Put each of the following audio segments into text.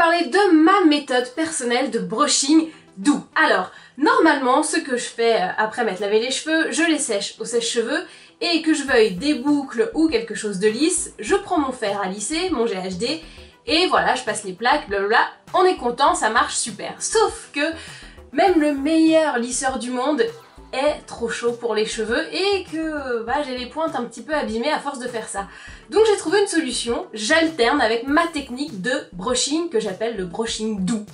parler de ma méthode personnelle de brushing doux. Alors, normalement, ce que je fais après m'être lavé les cheveux, je les sèche au sèche-cheveux et que je veuille des boucles ou quelque chose de lisse, je prends mon fer à lisser, mon GHD, et voilà, je passe les plaques, blablabla, on est content, ça marche super. Sauf que même le meilleur lisseur du monde est trop chaud pour les cheveux et que j'ai les pointes un petit peu abîmées à force de faire ça. Donc j'ai trouvé une solution, j'alterne avec ma technique de brushing que j'appelle le brushing doux.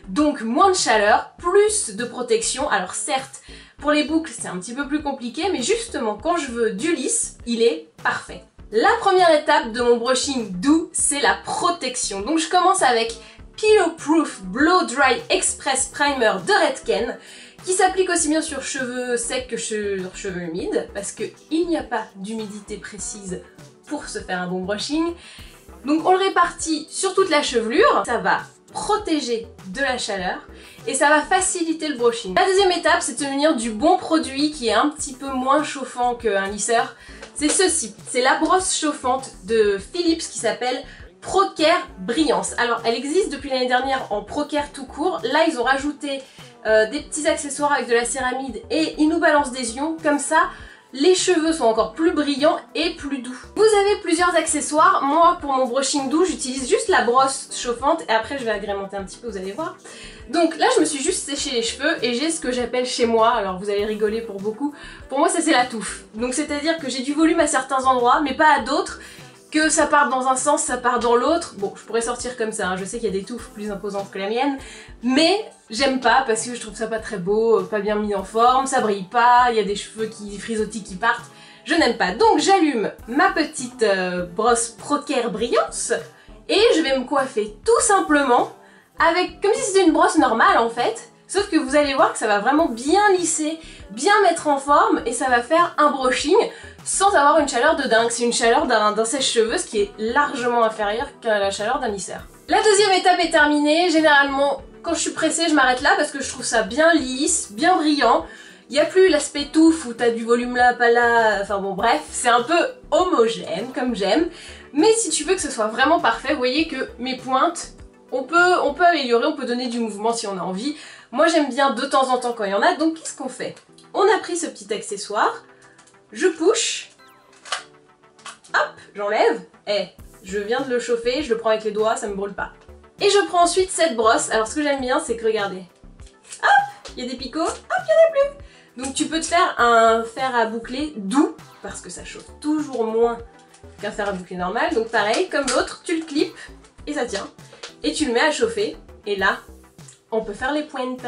Donc moins de chaleur, plus de protection. Alors certes, pour les boucles c'est un petit peu plus compliqué, mais justement quand je veux du lisse, il est parfait. La première étape de mon brushing doux, c'est la protection. Donc je commence avec Pillow Proof Blow Dry Express Primer de Redken, qui s'applique aussi bien sur cheveux secs que sur cheveux humides, parce qu'il n'y a pas d'humidité précise pour se faire un bon brushing. Donc on le répartit sur toute la chevelure, ça va protéger de la chaleur et ça va faciliter le brushing. La deuxième étape, c'est de munir du bon produit qui est un petit peu moins chauffant qu'un lisseur. C'est ceci, c'est la brosse chauffante de Philips qui s'appelle ProCare Brillance. Alors elle existe depuis l'année dernière en ProCare tout court, là ils ont rajouté des petits accessoires avec de la céramide et ils nous balancent des ions, comme ça les cheveux sont encore plus brillants et plus doux. Vous avez plusieurs accessoires, moi pour mon brushing doux j'utilise juste la brosse chauffante et après je vais agrémenter un petit peu, vous allez voir. Donc là je me suis juste séché les cheveux et j'ai ce que j'appelle chez moi, alors vous allez rigoler pour beaucoup, pour moi ça c'est la touffe. Donc c'est à dire que j'ai du volume à certains endroits mais pas à d'autres, que ça part dans un sens, ça part dans l'autre. Bon, je pourrais sortir comme ça, hein. Je sais qu'il y a des touffes plus imposantes que la mienne, mais j'aime pas parce que je trouve ça pas très beau, pas bien mis en forme, ça brille pas, il y a des cheveux frisottis qui partent. Je n'aime pas. Donc j'allume ma petite brosse ProCare Brillance et je vais me coiffer tout simplement avec, comme si c'était une brosse normale en fait, sauf que vous allez voir que ça va vraiment bien lisser, bien mettre en forme et ça va faire un brushing sans avoir une chaleur de dingue. C'est une chaleur d'un sèche-cheveux, ce qui est largement inférieur qu'à la chaleur d'un lisseur. La deuxième étape est terminée. Généralement, quand je suis pressée, je m'arrête là parce que je trouve ça bien lisse, bien brillant. Il n'y a plus l'aspect touffe où t'as du volume là, pas là, enfin bon bref, c'est un peu homogène comme j'aime. Mais si tu veux que ce soit vraiment parfait, vous voyez que mes pointes, on peut améliorer, on peut donner du mouvement si on a envie. Moi j'aime bien de temps en temps quand il y en a, donc qu'est-ce qu'on fait? On a pris ce petit accessoire, je push, hop, j'enlève, je viens de le chauffer, je le prends avec les doigts, ça me brûle pas. Et je prends ensuite cette brosse, alors ce que j'aime bien c'est que regardez, hop, il y a des picots, hop, il y en a plus. Donc tu peux te faire un fer à boucler doux, parce que ça chauffe toujours moins qu'un fer à boucler normal, donc pareil, comme l'autre, tu le clips, et ça tient, et tu le mets à chauffer, et là, on peut faire les pointes.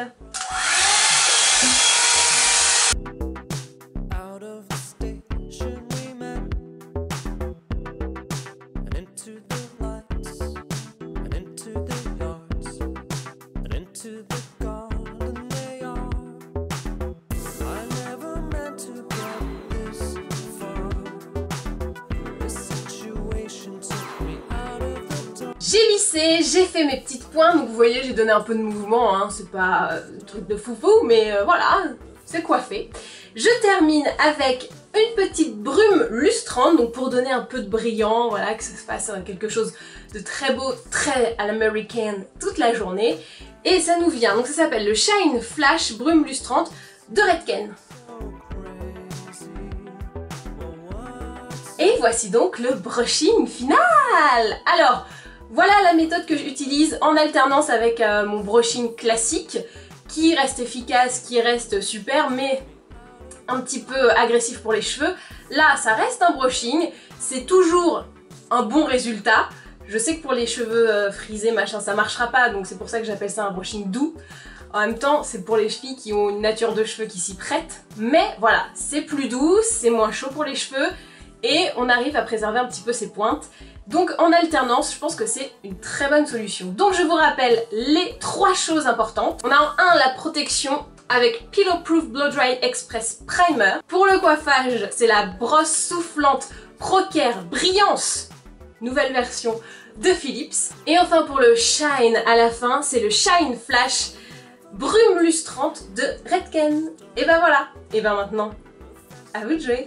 J'ai lissé, j'ai fait mes petites pointes, donc vous voyez j'ai donné un peu de mouvement, hein. C'est pas un truc de foufou, mais voilà, c'est coiffé. Je termine avec une petite brume lustrante, donc pour donner un peu de brillant, voilà, que ça se fasse quelque chose de très beau, très à l'américaine toute la journée. Et ça nous vient, donc ça s'appelle le Shine Flash Brume Lustrante de Redken. Et voici donc le brushing final. Alors, voilà la méthode que j'utilise en alternance avec mon brushing classique, qui reste efficace, qui reste super, mais un petit peu agressif pour les cheveux. Là, ça reste un brushing, c'est toujours un bon résultat. Je sais que pour les cheveux frisés, machin, ça marchera pas, donc c'est pour ça que j'appelle ça un brushing doux. En même temps, c'est pour les filles qui ont une nature de cheveux qui s'y prête. Mais voilà, c'est plus doux, c'est moins chaud pour les cheveux, et on arrive à préserver un petit peu ses pointes. Donc en alternance, je pense que c'est une très bonne solution. Donc je vous rappelle les 3 choses importantes. On a en 1 la protection avec Pillow Proof Blow Dry Express Primer. Pour le coiffage, c'est la brosse soufflante ProCare Brillance, nouvelle version de Philips. Et enfin pour le shine à la fin, c'est le Shine Flash Brume Lustrante de Redken. Et ben voilà, et ben maintenant, à vous de jouer.